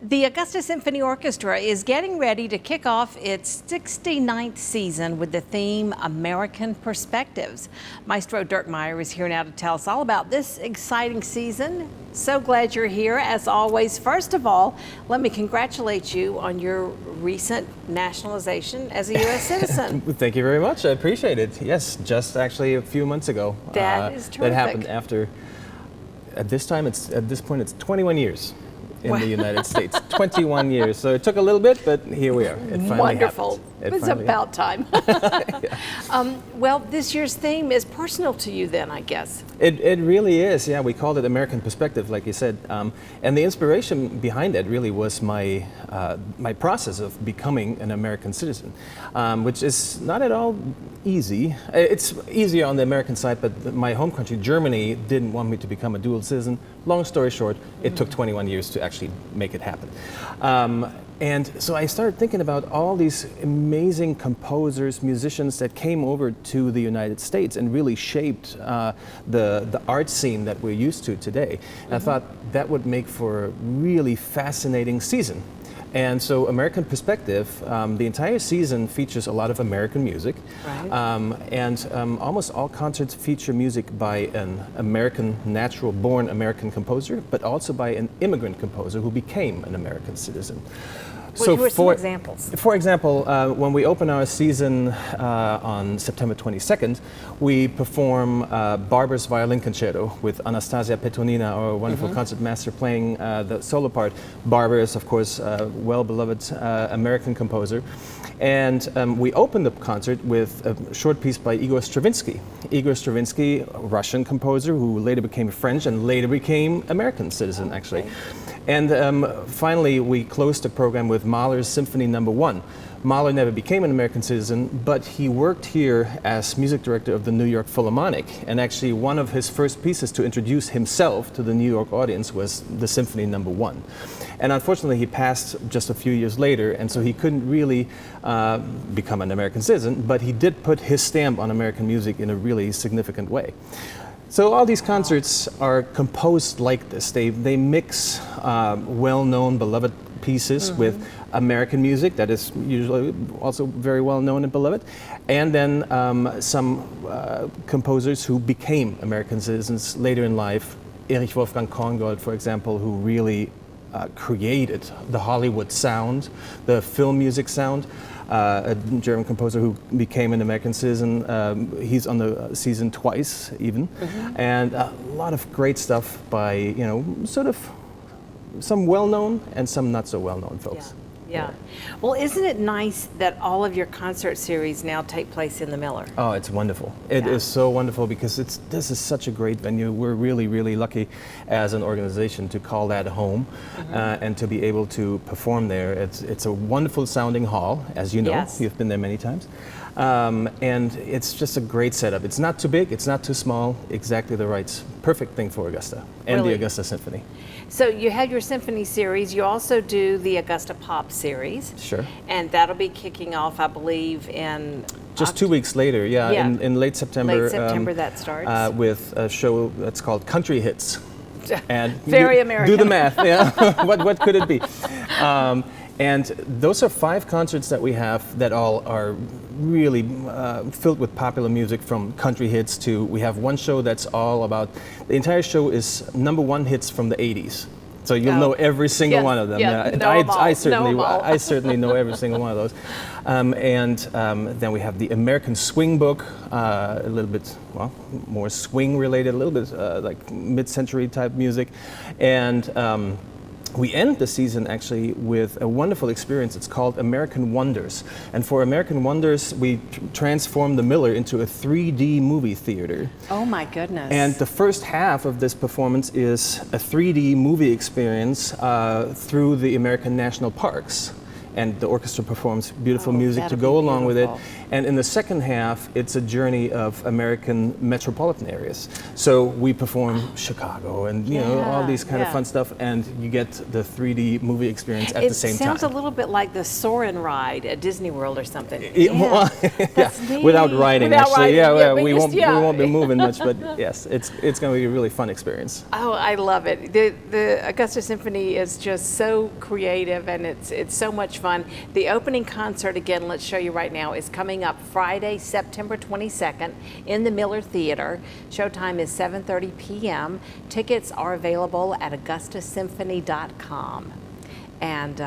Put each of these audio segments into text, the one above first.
The Augusta Symphony Orchestra is getting ready to kick off its 69th season with the theme American Perspectives. Maestro Dirk Meyer is here now to tell us all about this exciting season. So glad you're here, as always. First of all, let me congratulate you on your recent nationalization as a U.S. citizen. Thank you very much. I appreciate it. Yes, just actually a few months ago. That is terrific. That happened after, at this point, it's 21 years. In the United States, 21 years. So it took a little bit, but here we are. It finally Wonderful. happened. It's about time. Well, this year's theme is personal to you then, I guess. It really is. Yeah, we called it American Perspective, like you said. And the inspiration behind it really was my process of becoming an American citizen, which is not at all easy. It's easier on the American side, but my home country, Germany, didn't want me to become a dual citizen. Long story short, it took 21 years to actually make it happen. And so I started thinking about all these amazing composers, musicians that came over to the United States and really shaped the art scene that we're used to today. And I thought that would make for a really fascinating season. And so American Perspective, the entire season features a lot of American music. Right. And almost all concerts feature music by an American, natural-born American composer, but also by an immigrant composer who became an American citizen. What were some examples? For example, when we open our season on September 22nd, we perform Barber's Violin Concerto with Anastasia Petronina, our wonderful concertmaster, playing the solo part. Barber is, of course, a well-beloved American composer. And we open the concert with a short piece by Igor Stravinsky. Igor Stravinsky, a Russian composer who later became French and later became American citizen, actually. Okay. And finally, we closed the program with Mahler's Symphony No. 1. Mahler never became an American citizen, but he worked here as music director of the New York Philharmonic. And actually, one of his first pieces to introduce himself to the New York audience was the Symphony No. 1. And unfortunately, he passed just a few years later, and so he couldn't really become an American citizen, but he did put his stamp on American music in a really significant way. So all these concerts are composed like this. They mix well-known, beloved pieces with American music that is usually also very well-known and beloved, and then some composers who became American citizens later in life. Erich Wolfgang Korngold, for example, who really created the Hollywood sound, the film music sound. A German composer who became an American citizen. He's on the season twice, even. And a lot of great stuff by, sort of some well-known and some not so well-known folks. Yeah. Well, isn't it nice that all of your concert series now take place in the Miller? Oh, it's wonderful. It is so wonderful because this is such a great venue. We're really, really lucky as an organization to call that home and to be able to perform there. It's a wonderful sounding hall, as you know. Yes. You've been there many times. And it's just a great setup. It's not too big, it's not too small, exactly the right, perfect thing for Augusta and the Augusta Symphony. So you have your symphony series. You also do the Augusta Pop series. Sure. And that'll be kicking off, I believe, in just 2 weeks later, in late September. Late September that starts. With a show that's called Country Hits. And Very American. Do the math, yeah. What could it be? And those are 5 concerts that we have that all are really filled with popular music, from country hits to, we have one show that's all about, the entire show is #1 hits from the 80s. So you'll know every single one of them. I certainly know every single one of those. And then we have the American Swing Book, a little bit, more swing related, a little bit like mid-century type music. And we end the season actually with a wonderful experience. It's called American Wonders. And for American Wonders, we transformed the Miller into a 3D movie theater. Oh my goodness. And the first half of this performance is a 3D movie experience through the American National Parks. and the orchestra performs beautiful music to that'll go be along with it. beautiful. And in the second half, it's a journey of American metropolitan areas. So we perform Chicago and you know all these kind of fun stuff, and you get the 3D movie experience at the same time. It sounds a little bit like the Soarin' ride at Disney World or something. Well, That's neat. without riding, Without actually. riding, Yeah, but we won't be moving much, but yes, it's going to be a really fun experience. Oh, I love it. The Augusta Symphony is just so creative, and it's so much fun. The opening concert, again, let's show you right now, is coming up Friday, September 22nd in the Miller Theater. Showtime is 7:30 p.m. Tickets are available at augustasymphony.com. And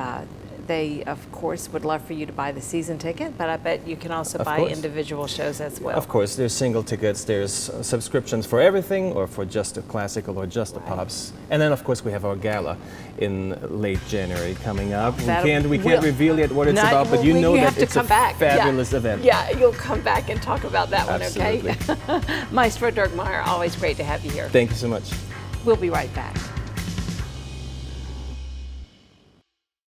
they, of course, would love for you to buy the season ticket, but I bet you can also buy individual shows as well. Of course, there's single tickets, there's subscriptions for everything, or for just the classical or just the pops. And then, of course, we have our gala in late January coming up. We can't reveal yet what it's about, but you know that it's a fabulous event. Yeah, you'll come back and talk about that one, Absolutely. okay? Maestro Dirk Meyer, always great to have you here. Thank you so much. We'll be right back.